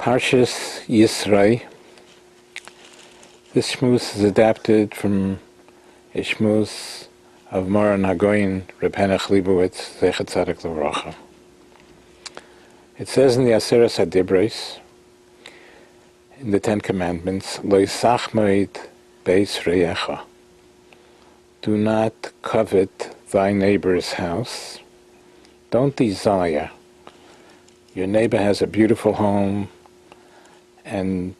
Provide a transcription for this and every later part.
Parshas Yisro. This shmuz is adapted from a shmuz of Moran Hagoyin Reb Henoch Leibowitz, Zecher Tzaddik L'Vracha. It says in the Aseres HaDibros, in the Ten Commandments, Lo yisach moed beis reyecha. Do not covet thy neighbor's house. Don't desire. Your neighbor has a beautiful home, and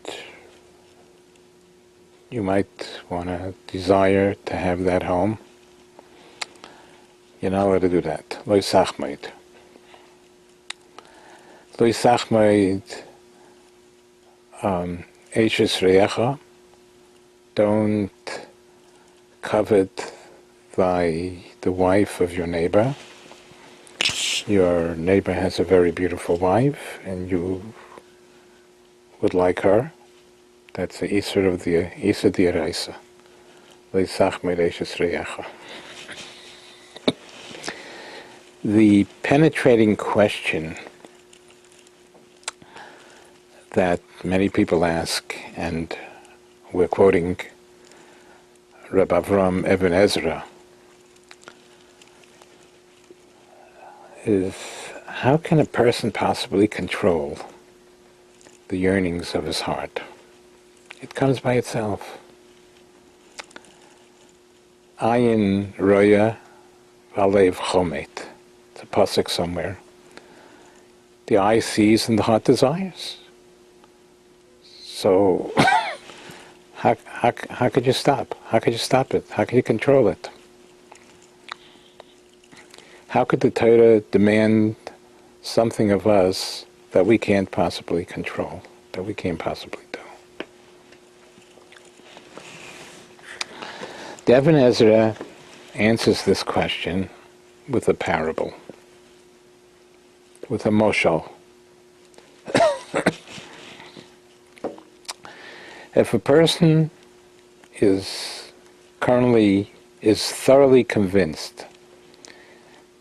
you might want to desire to have that home. You're not allowed to do that. Lo yisach moed. Lo yisach moed eishes reyecha. Don't covet the wife of your neighbor. Your neighbor has a very beautiful wife, and you would like her. That's the Yisro of the Yisro D'Oraisa. Lo yisach moed eishes reyecha. The penetrating question that many people ask, and we're quoting Reb Avram Eben Ezra, is how can a person possibly control the yearnings of his heart? It comes by itself. Ayin roya v'alev chomet. It's a pasuk somewhere. The eye sees and the heart desires. So, how could you stop? How could you stop it? How could you control it? How could the Torah demand something of us that we can't possibly control, that we can't possibly do? The Eben Ezra answers this question with a parable, with a moshel. If a person is thoroughly convinced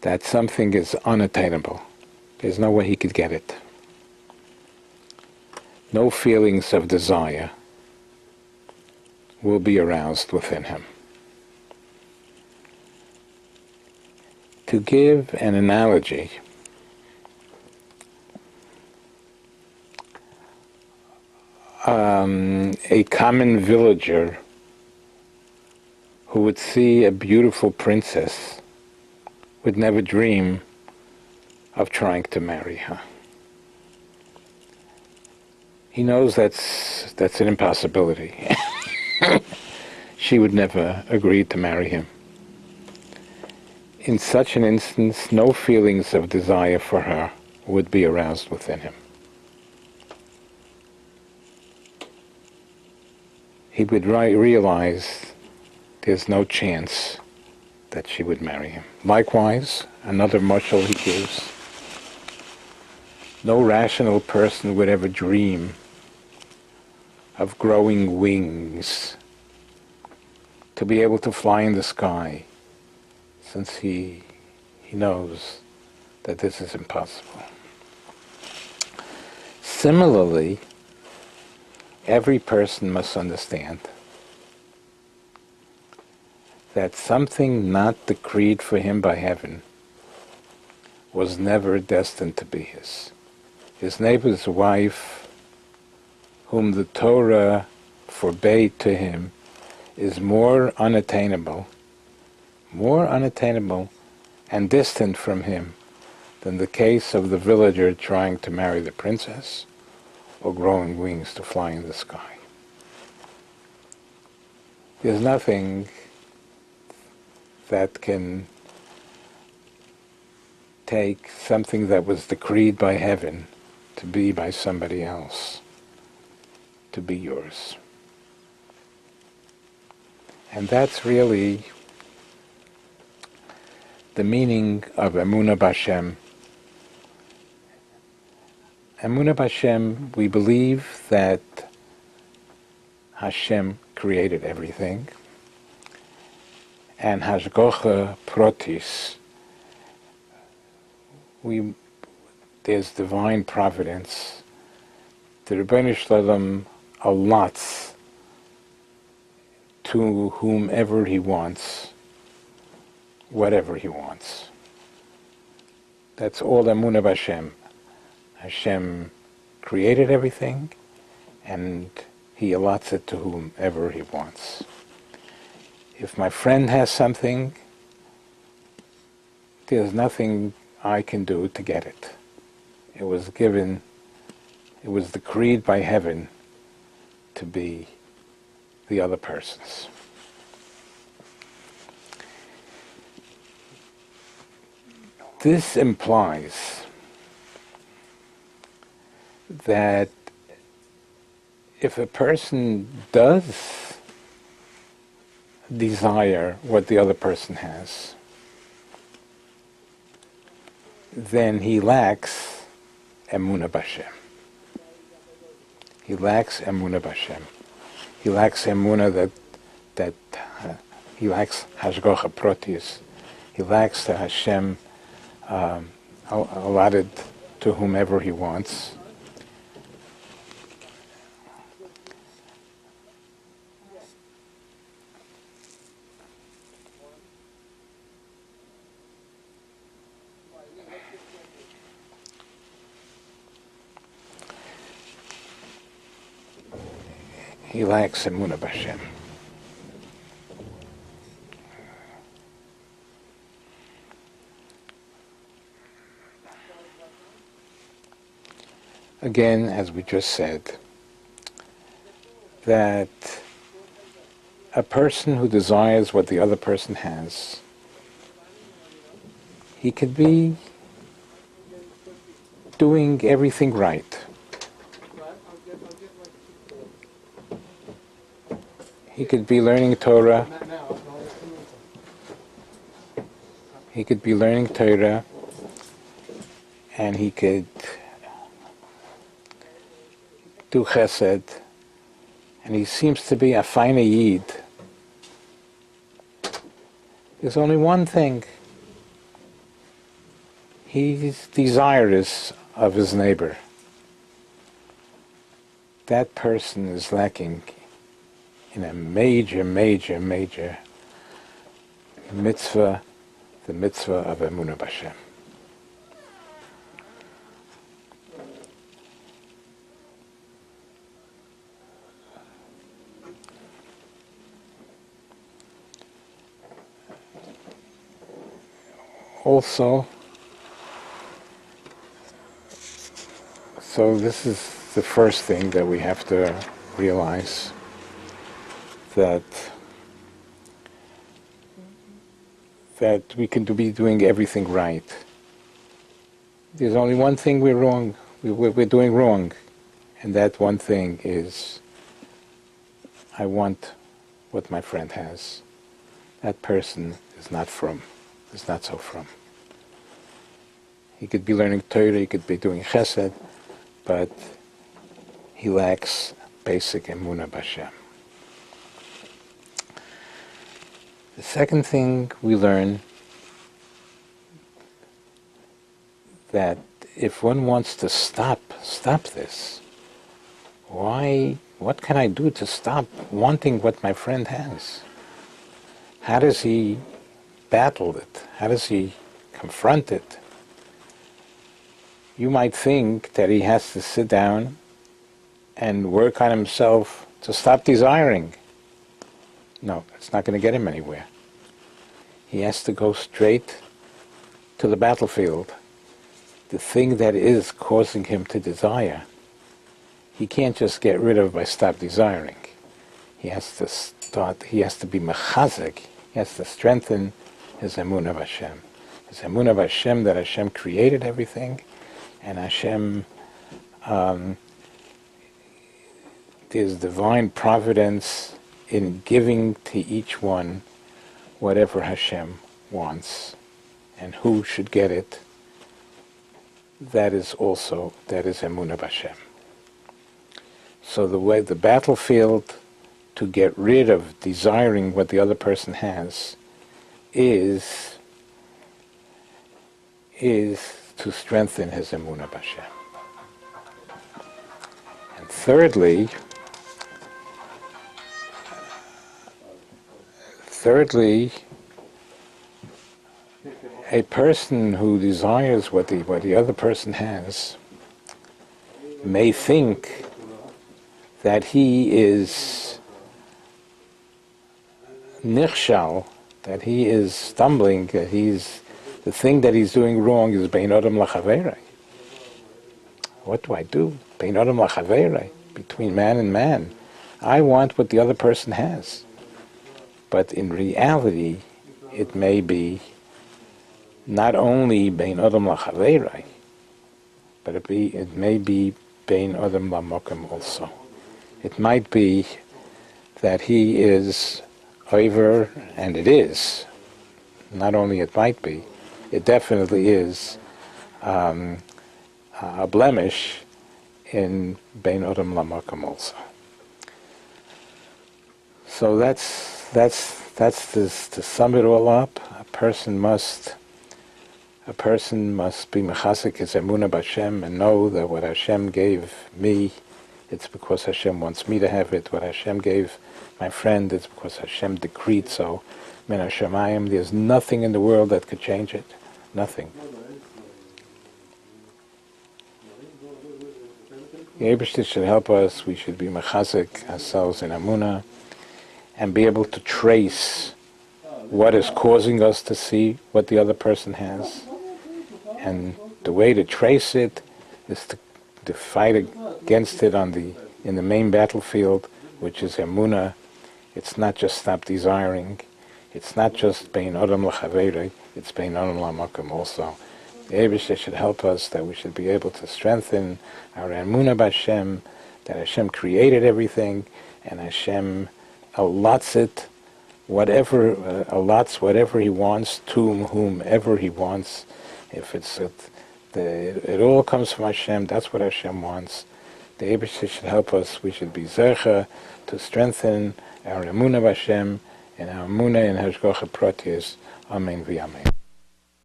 that something is unattainable, there's no way he could get it, no feelings of desire will be aroused within him. To give an analogy, a common villager who would see a beautiful princess would never dream of trying to marry her. He knows that's an impossibility. She would never agree to marry him. In such an instance, no feelings of desire for her would be aroused within him. He would realize there's no chance that she would marry him. Likewise, another mashal he gives, no rational person would ever dream of growing wings to be able to fly in the sky, since he knows that this is impossible. Similarly, every person must understand that something not decreed for him by heaven was never destined to be his. His neighbor's wife, whom the Torah forbade to him, is more unattainable and distant from him than the case of the villager trying to marry the princess or growing wings to fly in the sky. There's nothing that can take something that was decreed by heaven to be by somebody else, to be yours. And that's really the meaning of Emunah B'Hashem. Emunah B'Hashem, we believe that Hashem created everything, and Hashgocha Protis, there's divine providence the Rebbeinu Shalom allots to whomever he wants, whatever he wants. That's all Emunah b'Hashem. Hashem created everything, and he allots it to whomever he wants. If my friend has something, there's nothing I can do to get it. It was decreed by heaven to be the other person's. This implies that if a person does desire what the other person has, then he lacks Emunah b'Hashem. He lacks Emunah b'Hashem. He lacks Emunah that he lacks Hashgacha Protius. He lacks the Hashem allotted to whomever he wants. He lacks Emunah b'Hashem. Again, as we just said, that a person who desires what the other person has, he could be doing everything right. He could be learning Torah. He could be learning Torah, and he could do chesed, and he seems to be a fine yid. There's only one thing. He's desirous of his neighbor. That person is lacking in a major mitzvah, the mitzvah of Emunah b'Hashem. Also, so this is the first thing that we have to realize, that we can be doing everything right. There's only one thing we're wrong, we're doing wrong, and that one thing is, I want what my friend has. That person is not from. Is not so from. He could be learning Torah, he could be doing chesed, but he lacks basic Emunah b'Hashem. The second thing we learn, that if one wants to stop this, what can I do to stop wanting what my friend has? How does he battle it? How does he confront it? You might think that he has to sit down and work on himself to stop desiring. No, it's not going to get him anywhere. He has to go straight to the battlefield. The thing that is causing him to desire, he can't just get rid of by stop desiring. He has to be mechazek, he has to strengthen his Emunah b'Hashem. His Emunah b'Hashem that Hashem created everything, and Hashem, there's divine providence in giving to each one whatever Hashem wants, and who should get it. That is Emunah b'Hashem. So the battlefield to get rid of desiring what the other person has is to strengthen his Emunah b'Hashem. thirdly, a person who desires what the other person has may think that he is nichshal, that he is stumbling, that the thing that he's doing wrong is bein adam lachaverei. What do I do? Bein adam lachaverei, between man and man. I want what the other person has. But in reality, it may be not only bein adam lachaverei, but it may be bein adam lamokim also. It might be that he is over, and it is. Not only it might be, it definitely is a blemish in bein adam lamokim also. So that's this, to sum it all up. A person must be mechasek his emunah b'Hashem and know that what Hashem gave me, it's because Hashem wants me to have it. What Hashem gave my friend, it's because Hashem decreed so. Min hashamayim, there's nothing in the world that could change it. Nothing. The Eibishter should help us. We should be mechasek ourselves in emunah and be able to trace what is causing us to see what the other person has. And the way to trace it is to fight against it in the main battlefield, which is emunah. It's not just stop desiring. It's not just bein adam lachaverei. It's bein adam lamakom also. The Eibishter should help us that we should be able to strengthen our emunah b'Hashem, that Hashem created everything, and Hashem allots it, allots whatever He wants to whomever He wants. If it all comes from Hashem, that's what Hashem wants. The Eibishter should help us. We should be zercha to strengthen our emunah b'Hashem and our emunah in Hashgacha Pratis. Amen v'amen.